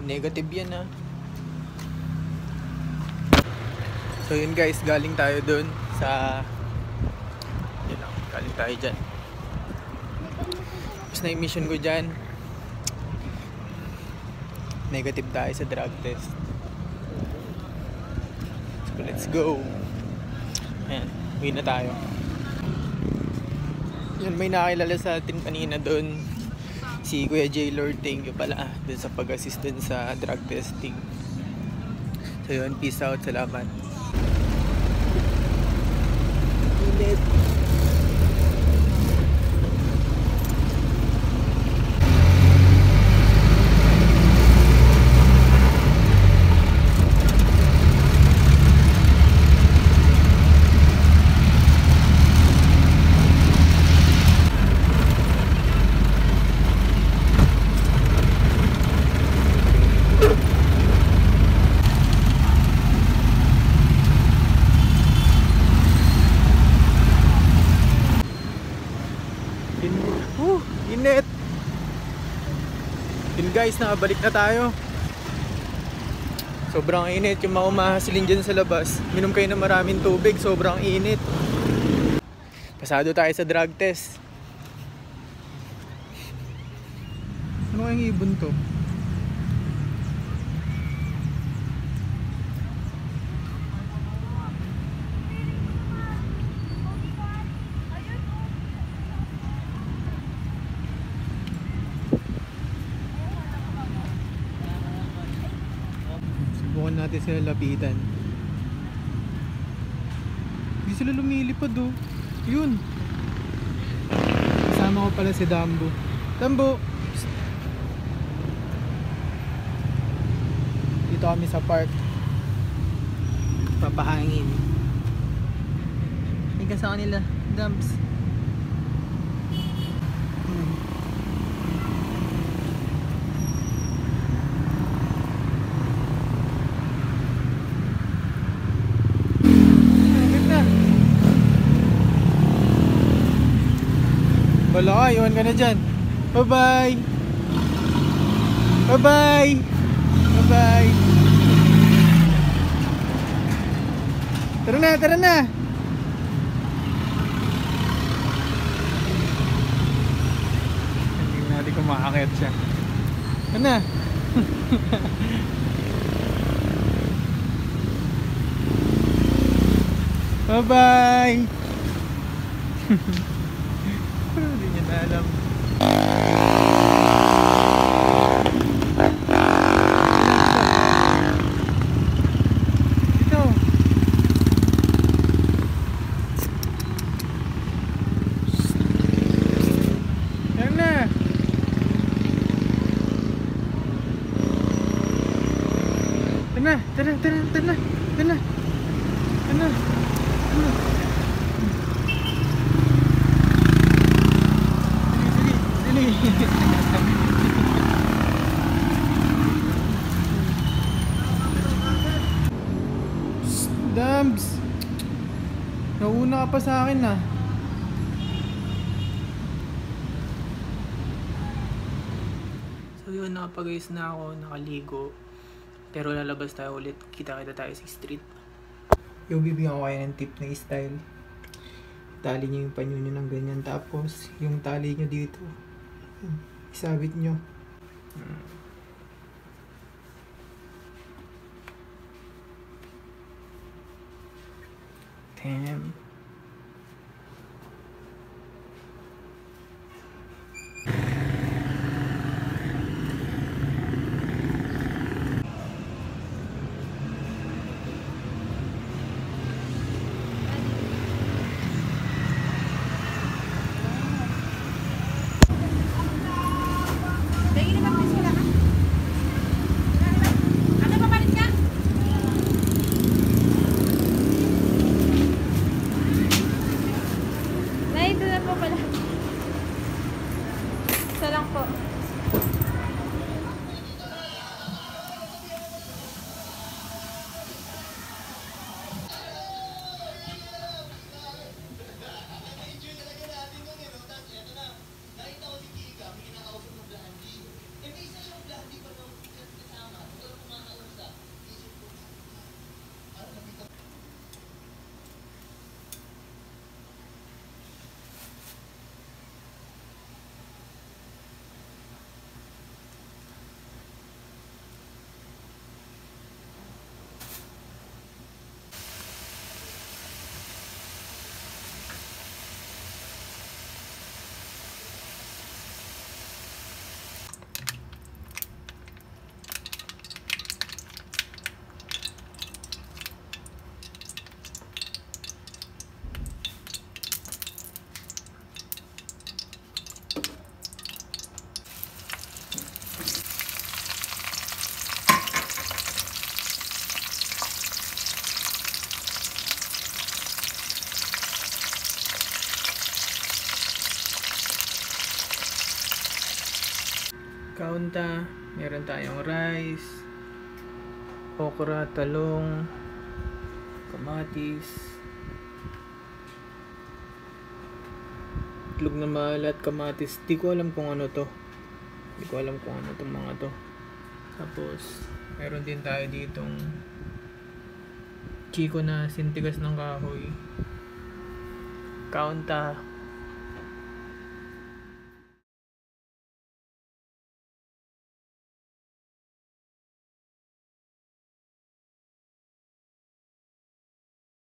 negative yan ah. So yun guys, galing tayo dun sa yun lang, galing tayo dyan. Tapos na yung mission ko dyan, negative tayo sa drug test. So let's go. Ayan, uwi na tayo. Yun, may nakilala sa atin kanina dun, si Kuya J. Lord. Thank you pala dun sa pag-assist dun sa drug testing. So yun, peace out, salamat. Init. Init. Yun guys, nakabalik na tayo. Sobrang init. Yung mga umahasilin dyan sa labas, minom kayo ng maraming tubig. Sobrang init. Pasado tayo sa drug test. Ano kayang ibon to? Subukan natin sila lapitan. Hindi sila lumilipad oh. Yun. Kasama ko pala si Dambo. Dambo! Psst. Dito kami sa park. Papahangin. Tingnan sa kanila. Dams. Wala ka, iwan ka na dyan. Bye bye. Bye bye. Bye bye. Tara na, tara na. Tingnan natin kung makakit siya. Tara na. Bye bye. Hindi niya na alam. Dito. Yan na. Tara, tara, tara, tara, tara, tara, tara. Dams, nauna ka pa sa akin ah. So yun, nakapag-ayos na ako, nakaligo. Pero lalabas tayo ulit, kita-kita tayo sa street. Yung bibigyan ko kayo ng tip na style. Tali nyo yung panyo nyo ng ganyan, tapos yung tali nyo dito isabit nyo. Damn. kaunta. Meron tayong rice, okra, talong, kamatis, itlog na malat, kamatis. Di ko alam kung ano to. Di ko alam kung ano tong mga to. Tapos, meron din tayo ditong chiko na sintigas ng kahoy. Kaunta,